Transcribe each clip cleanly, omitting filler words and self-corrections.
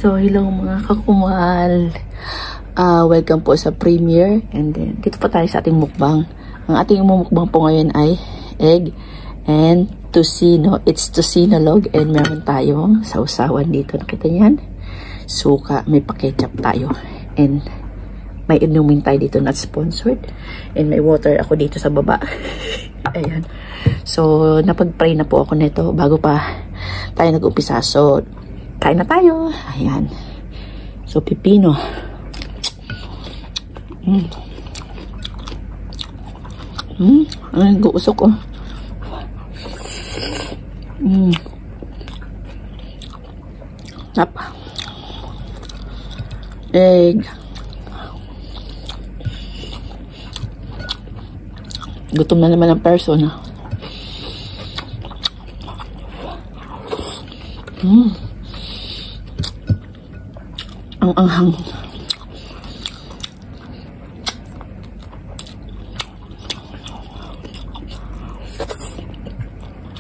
So, hello mga kakumal. Welcome po sa premiere. And then, dito po tayo sa ating mukbang. Ang ating mukbang po ngayon ay egg and tocino. It's tocino log. And meron tayong sausawan dito. Nakita niyan? Suka. May pa-ketchup tayo. And may inumin tayo dito, not sponsored. And may water ako dito sa baba. Ayan. So, napag-pray na po ako nito bago pa tayo nag-umpisa. So, kain na tayo. Ayan. So, pipino. Ay, guusok ko. Tap. Egg. Gutom na naman ang person. Ang anghang.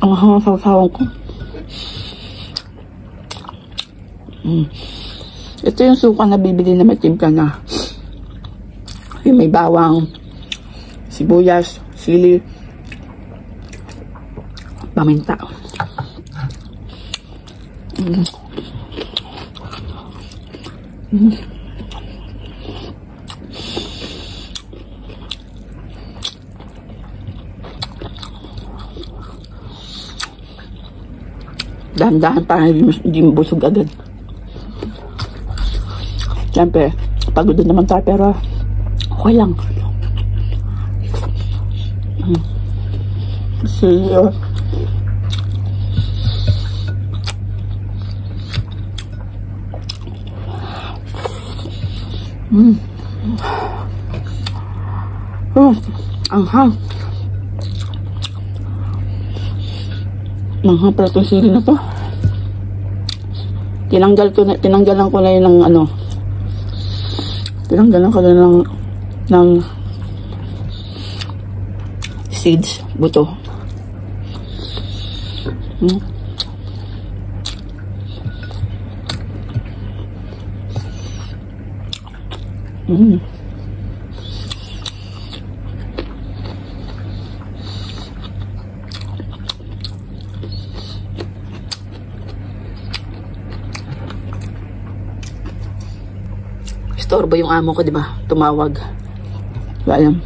Ang anghang sa sawang ko. Ito yung suka na bibili na may timpla na. Yung may bawang, sibuyas, sili, paminta. Dahan-dahan para hindi busog agad. Siyempre, pagod naman tayo pero okay lang. See you. Anghang. Anghang pala itong sili na to. Tinanggalan ko na yun ng ano. Tinanggalan ko na ng seeds, buto. Istorbo yung amo ko, di ba? Tumawag. Wala alam.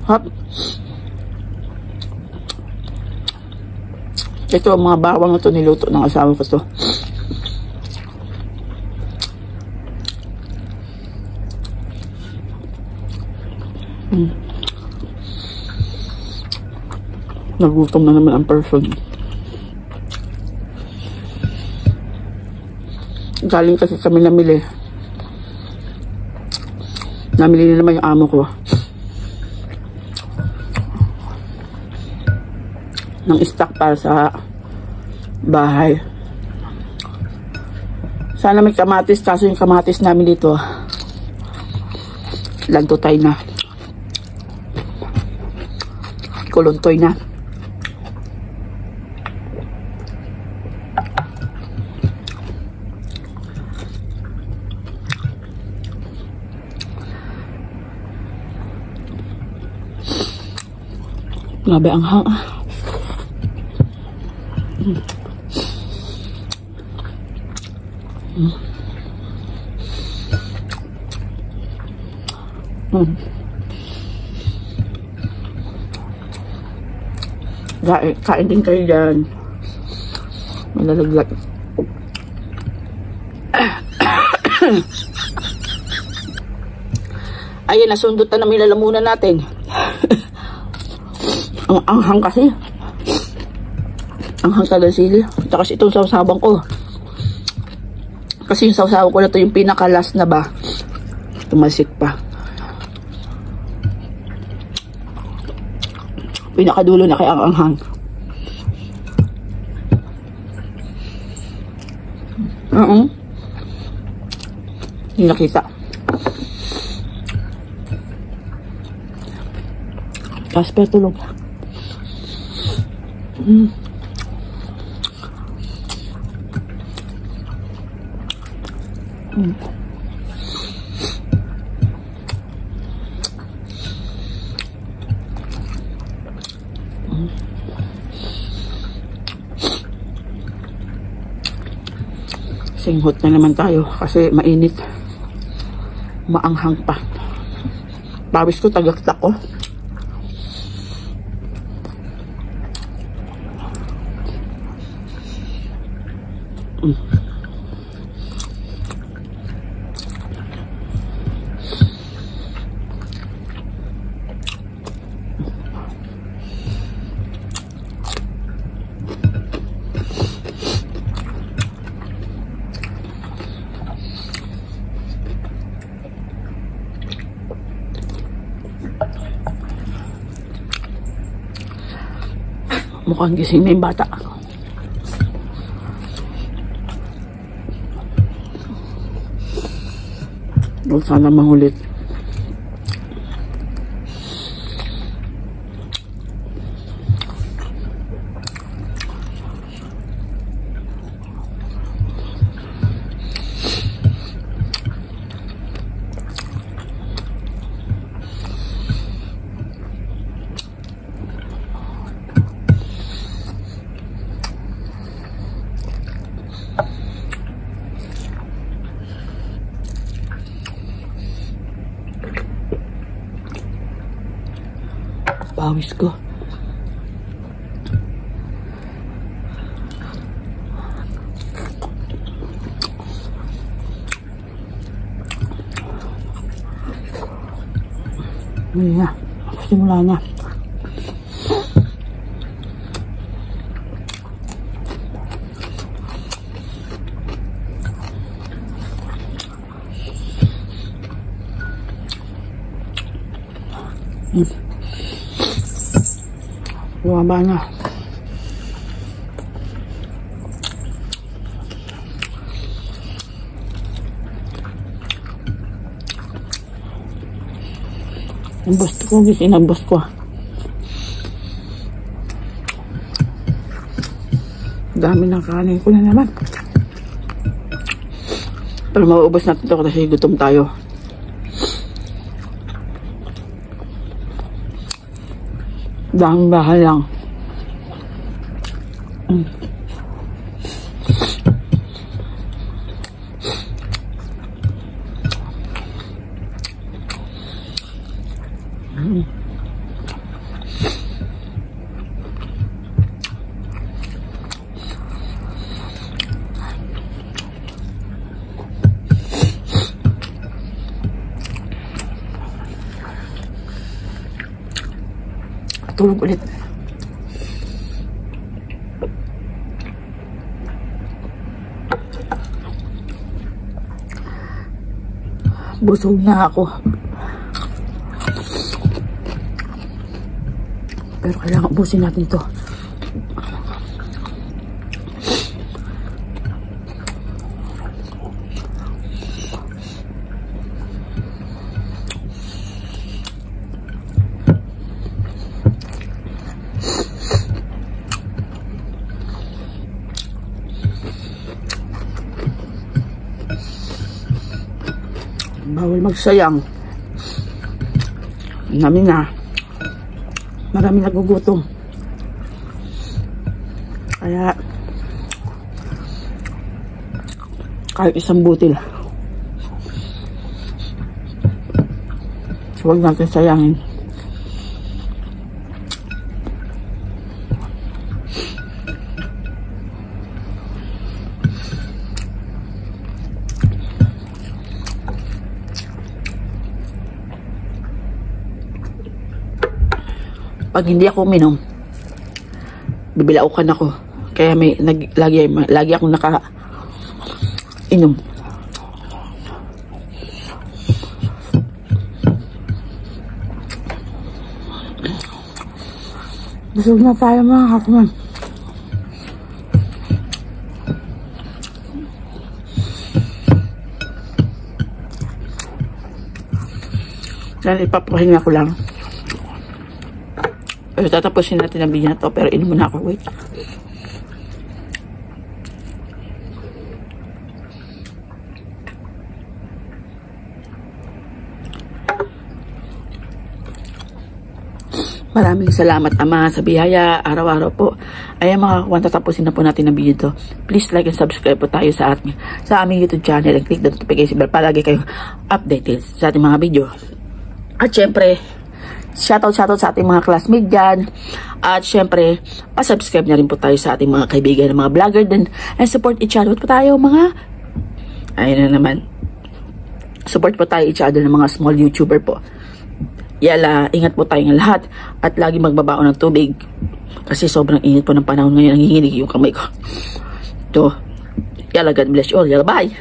Hop. Ito ang mga bawang na ito niluto ng asawa ko to. Nagutom na naman ang person. Galing kasi kami namili na naman yung amo ko ng stock para sa bahay. Sana may kamatis, kaso yung kamatis namin dito lagtotay na, kuluntoy na. Grabe ang hang. Kain din kayo dyan. Malalaglag. Ayan, nasundot na namin lalamunan natin. Ang anghang kasi. Anghang sa sili. At kasi itong sausabang ko. Kasi yung sausabang ko na ito yung pinakalas na ba. Tumasik pa. Pinakadulo na kaya ang anghang. Hindi nakita. Kasper tulog. Singhot na naman tayo kasi mainit. Maanghang pa. Pawis ko, tagaktak ko. Mukhang gising na yung bata. Huwag sana mahulit. Pawis ko. Hindi na. Simula na. Bumaba na. Ang bust ko, gising ang bust ko. Dami ng kanin ko na naman. Pero mauubos natin ito kasi gutom tayo. Dahang bahay lang. Tulog ulit. Busog na ako. Pero kailangan ubusin natin to. Bawal magsayang. Namin na. Marami nagugutom. Kaya kahit isang butil. Huwag natin sayangin. Pag hindi ako uminom, bibilaukan ako. Kaya lagi akong naka-inom. Busog na tayo mga kakuman. Yan, ipapahinga ko lang. Pero tatapusin natin ang video na to. Pero inom muna ako. Wait. Maraming salamat, Ama, sa biyaya. Araw-araw po. Ayan mga kakuan, tatapusin na po natin ang video to. Please like and subscribe po tayo sa aming YouTube channel. And click the notification bell para lagi kayo updated sa ating mga video. At syempre, shoutout sa ating mga classmates dyan. At syempre, pa-subscribe na rin po tayo sa ating mga kaibigan, mga vlogger din. And support each other po tayo, mga... Ayun na naman. Support po tayo each other ng mga small YouTuber po. Yala, ingat po tayong lahat at lagi magbabaon ng tubig kasi sobrang init po ng panahon ngayon. Nanginginig yung kamay ko. So, yala, God bless you all. Yala, bye!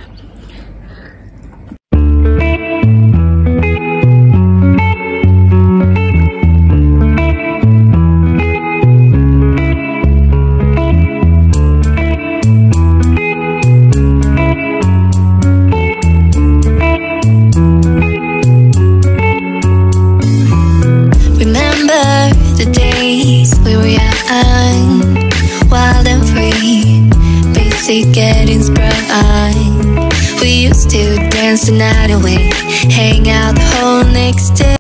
The days we were young, wild and free, basic getting sprung. We used to dance the night away, hang out the whole next day.